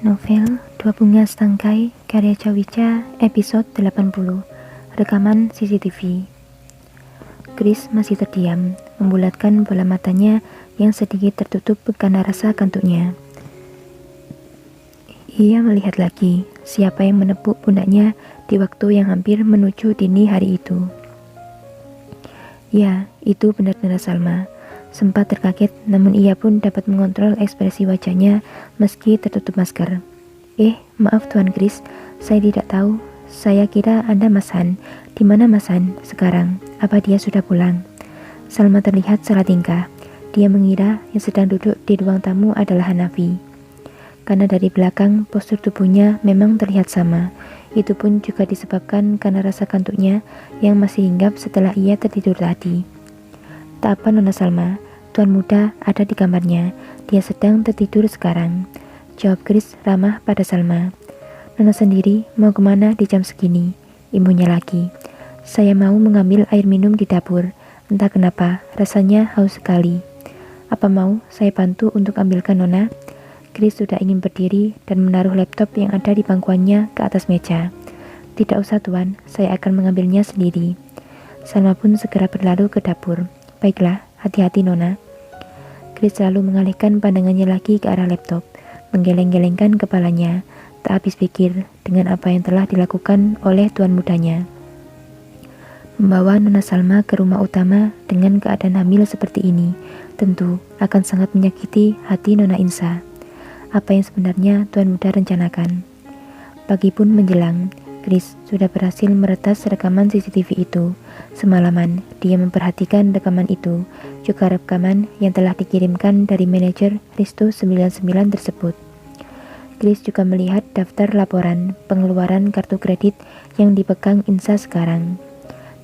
Novel Dua Bunga Setangkai karya Cawica episode 80. Rekaman CCTV. Chris masih terdiam, membulatkan bola matanya yang sedikit tertutup karena rasa kantuknya. Ia melihat lagi siapa yang menepuk pundaknya di waktu yang hampir menuju dini hari itu. Ya, itu benar-benar Salma. Sempat terkaget, namun ia pun dapat mengontrol ekspresi wajahnya meski tertutup masker. Maaf Tuan Chris, saya tidak tahu. Saya kira Anda Mas Han. Di mana Mas Han sekarang? Apa dia sudah pulang? Salma terlihat salah tingkah. Dia mengira yang sedang duduk di ruang tamu adalah Hanafi. Karena dari belakang, postur tubuhnya memang terlihat sama. Itu pun juga disebabkan karena rasa kantuknya yang masih hinggap setelah ia tertidur tadi. Tak apa Nona Salma, Tuan muda ada di kamarnya. Dia sedang tertidur sekarang, jawab Chris ramah pada Salma. Nona sendiri mau kemana di jam segini? Ibunya lagi. Saya mau mengambil air minum di dapur. Entah kenapa, rasanya haus sekali. Apa mau saya bantu untuk ambilkan Nona? Chris sudah ingin berdiri dan menaruh laptop yang ada di pangkuannya ke atas meja. Tidak usah Tuan, saya akan mengambilnya sendiri. Salma pun segera berlalu ke dapur. Baiklah, hati-hati Nona. Chris selalu mengalihkan pandangannya lagi ke arah laptop, menggeleng-gelengkan kepalanya, tak habis pikir dengan apa yang telah dilakukan oleh tuan mudanya. Membawa Nona Salma ke rumah utama dengan keadaan hamil seperti ini, tentu akan sangat menyakiti hati Nona Insa. Apa yang sebenarnya tuan muda rencanakan? Pagi pun menjelang, Chris sudah berhasil meretas rekaman CCTV itu. Semalaman, dia memperhatikan rekaman itu, juga rekaman yang telah dikirimkan dari manajer Risto 99 tersebut. Chris juga melihat daftar laporan pengeluaran kartu kredit yang dipegang Insa sekarang.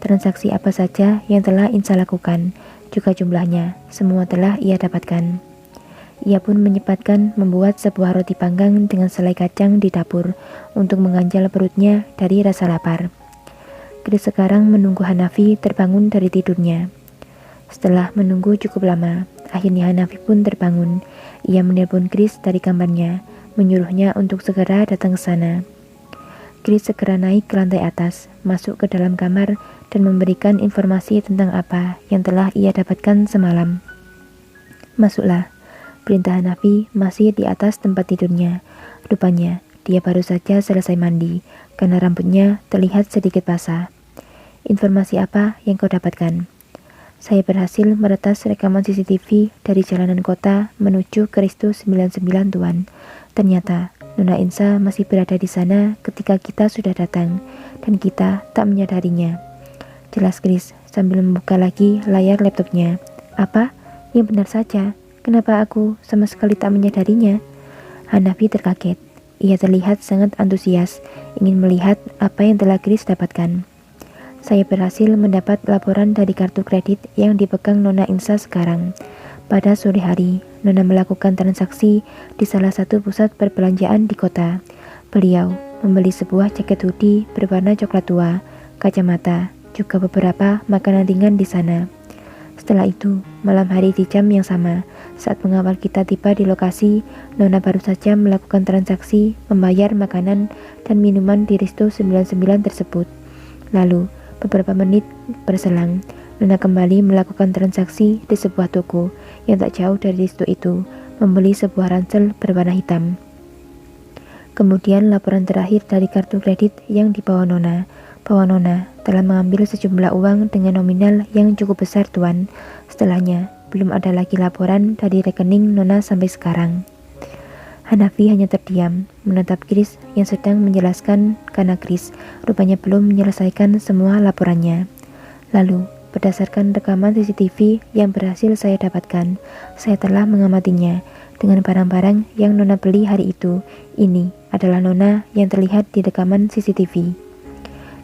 Transaksi apa saja yang telah Insa lakukan, juga jumlahnya, semua telah ia dapatkan. Ia pun menyempatkan membuat sebuah roti panggang dengan selai kacang di dapur untuk mengganjal perutnya dari rasa lapar. Chris sekarang menunggu Hanafi terbangun dari tidurnya. Setelah menunggu cukup lama, akhirnya Hanafi pun terbangun. Ia menelpon Chris dari kamarnya, menyuruhnya untuk segera datang ke sana. Chris segera naik ke lantai atas, masuk ke dalam kamar dan memberikan informasi tentang apa yang telah ia dapatkan semalam. Masuklah. Perintah Hanafi masih di atas tempat tidurnya. Rupanya, dia baru saja selesai mandi, karena rambutnya terlihat sedikit basah. Informasi apa yang kau dapatkan? Saya berhasil meretas rekaman CCTV dari jalanan kota menuju ke Risto 99 Tuan. Ternyata, Nona Insa masih berada di sana ketika kita sudah datang, dan kita tak menyadarinya. Jelas Chris, sambil membuka lagi layar laptopnya. Apa? Yang benar saja. Kenapa aku sama sekali tak menyadarinya? Hanafi terkaget. Ia terlihat sangat antusias, ingin melihat apa yang telah Chris dapatkan. Saya berhasil mendapat laporan dari kartu kredit yang dipegang Nona Insa sekarang. Pada sore hari, Nona melakukan transaksi di salah satu pusat perbelanjaan di kota. Beliau membeli sebuah jaket hoodie berwarna coklat tua, kacamata, juga beberapa makanan ringan di sana. Setelah itu, malam hari di jam yang sama, saat pengawal kita tiba di lokasi, Nona baru saja melakukan transaksi membayar makanan dan minuman di Risto 99 tersebut. Lalu, beberapa menit berselang, Nona kembali melakukan transaksi di sebuah toko yang tak jauh dari Risto itu, membeli sebuah ransel berwarna hitam. Kemudian laporan terakhir dari kartu kredit yang dibawa Nona, bahwa Nona telah mengambil sejumlah uang dengan nominal yang cukup besar Tuan. Setelahnya, belum ada lagi laporan dari rekening Nona sampai sekarang. Hanafi hanya terdiam, menatap Chris yang sedang menjelaskan karena Chris rupanya belum menyelesaikan semua laporannya. Lalu, berdasarkan rekaman CCTV yang berhasil saya dapatkan, saya telah mengamatinya dengan barang-barang yang Nona beli hari itu. Ini adalah Nona yang terlihat di rekaman CCTV.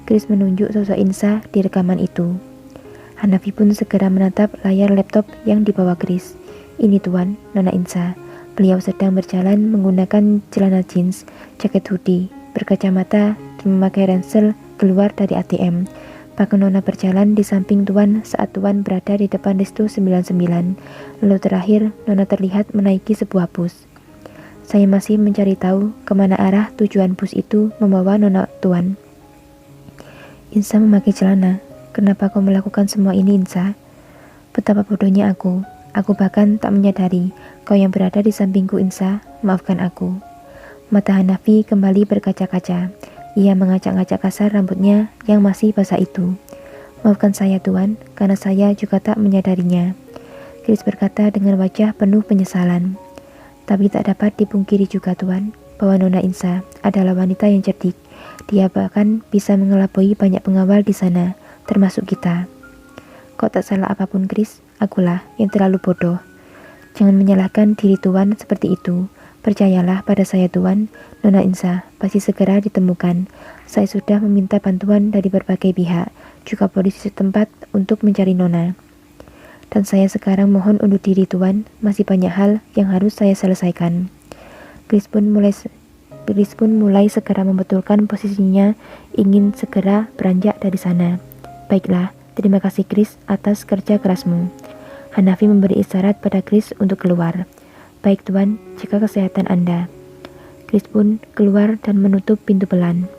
Chris menunjuk sosok Insa di rekaman itu. Hanafi pun segera menatap layar laptop yang dibawa Chris. Ini Tuan, Nona Insa. Beliau sedang berjalan menggunakan celana jeans, jaket hoodie, berkacamata, dan memakai ransel keluar dari ATM. Bahkan Nona berjalan di samping Tuan saat Tuan berada di depan Risto 99. Lalu terakhir, Nona terlihat menaiki sebuah bus. Saya masih mencari tahu kemana arah tujuan bus itu membawa Nona Tuan. Insa memakai celana. Kenapa kau melakukan semua ini, Insa? Betapa bodohnya aku. Aku bahkan tak menyadari kau yang berada di sampingku, Insa. Maafkan aku. Mata Hanafi kembali berkaca-kaca. Ia mengacak-ngacak kasar rambutnya yang masih basah itu. Maafkan saya, Tuan, karena saya juga tak menyadarinya. Chris berkata dengan wajah penuh penyesalan. Tapi tak dapat dipungkiri juga, Tuan, bahwa Nona Insa adalah wanita yang cerdik. Dia bahkan bisa mengelabui banyak pengawal di sana, termasuk kita. Kok tak salah apapun, Chris? Akulah yang terlalu bodoh. Jangan menyalahkan diri Tuan seperti itu. Percayalah pada saya, Tuan. Nona Insa pasti segera ditemukan. Saya sudah meminta bantuan dari berbagai pihak, juga polisi setempat untuk mencari Nona. Dan saya sekarang mohon undur diri, Tuan. Masih banyak hal yang harus saya selesaikan. Chris pun mulai segera membetulkan posisinya, ingin segera beranjak dari sana. Baiklah, terima kasih Chris atas kerja kerasmu. Hanafi memberi isyarat pada Chris untuk keluar. Baik, Tuan, jaga kesehatan Anda. Chris pun keluar dan menutup pintu pelan.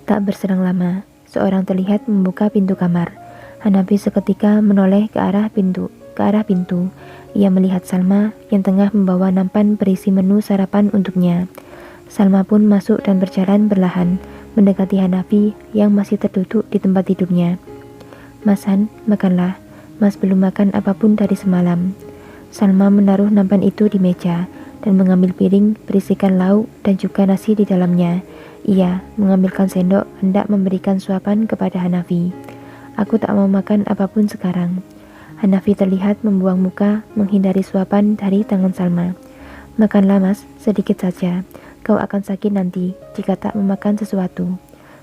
Tak berserang lama, seorang terlihat membuka pintu kamar. Hanafi seketika menoleh ke arah pintu. Ia melihat Salma yang tengah membawa nampan berisi menu sarapan untuknya. Salma pun masuk dan berjalan perlahan mendekati Hanafi yang masih terduduk di tempat tidurnya. Mas Han, makanlah. Mas belum makan apapun dari semalam. Salma menaruh nampan itu di meja dan mengambil piring berisikan lauk dan juga nasi di dalamnya. Ia mengambilkan sendok hendak memberikan suapan kepada Hanafi. Aku tak mau makan apapun sekarang. Hanafi terlihat membuang muka menghindari suapan dari tangan Salma. Makanlah Mas, sedikit saja. Kau akan sakit nanti jika tak memakan sesuatu.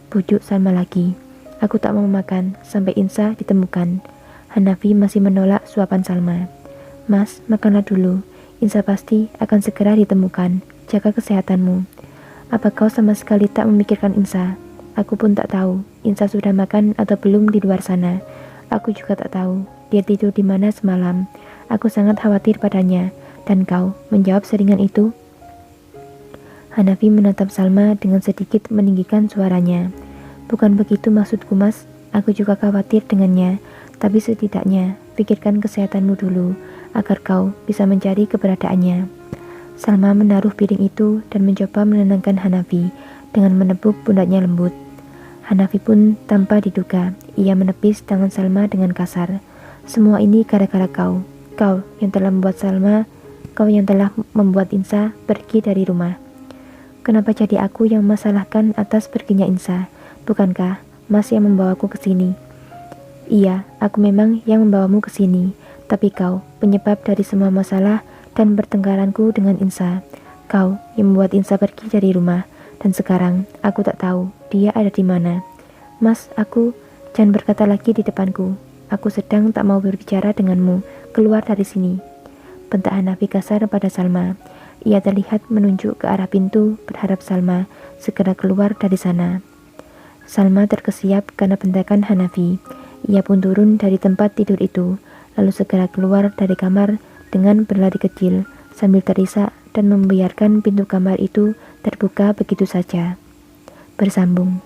Bujuk Salma lagi. Aku tak mau makan sampai Insa ditemukan. Hanafi masih menolak suapan Salma. Mas, makanlah dulu. Insa pasti akan segera ditemukan. Jaga kesehatanmu. Apa kau sama sekali tak memikirkan Insa? Aku pun tak tahu Insa sudah makan atau belum di luar sana. Aku juga tak tahu dia tidur di mana semalam. Aku sangat khawatir padanya. Dan kau menjawab seringan itu? Hanafi menatap Salma dengan sedikit meninggikan suaranya. Bukan begitu maksudku, Mas. Aku juga khawatir dengannya. Tapi setidaknya pikirkan kesehatanmu dulu agar kau bisa mencari keberadaannya. Salma menaruh piring itu dan mencoba menenangkan Hanafi dengan menepuk pundaknya lembut. Hanafi pun tanpa diduga, ia menepis tangan Salma dengan kasar. Semua ini gara-gara kau. Kau yang telah membuat Insa pergi dari rumah. Kenapa jadi aku yang masalahkan atas perginya Insa? Bukankah Mas yang membawaku ke sini? Iya, aku memang yang membawamu ke sini. Tapi kau penyebab dari semua masalah dan pertengkaranku dengan Insa. Kau yang membuat Insa pergi dari rumah. Dan sekarang aku tak tahu dia ada di mana. Mas, jangan berkata lagi di depanku. Aku sedang tak mau berbicara denganmu. Keluar dari sini. Bentak Hanafi kasar pada Salma. Ia terlihat menunjuk ke arah pintu, berharap Salma segera keluar dari sana. Salma terkesiap karena bentakan Hanafi. Ia pun turun dari tempat tidur itu, lalu segera keluar dari kamar dengan berlari kecil sambil terisak dan membiarkan pintu kamar itu terbuka begitu saja. Bersambung.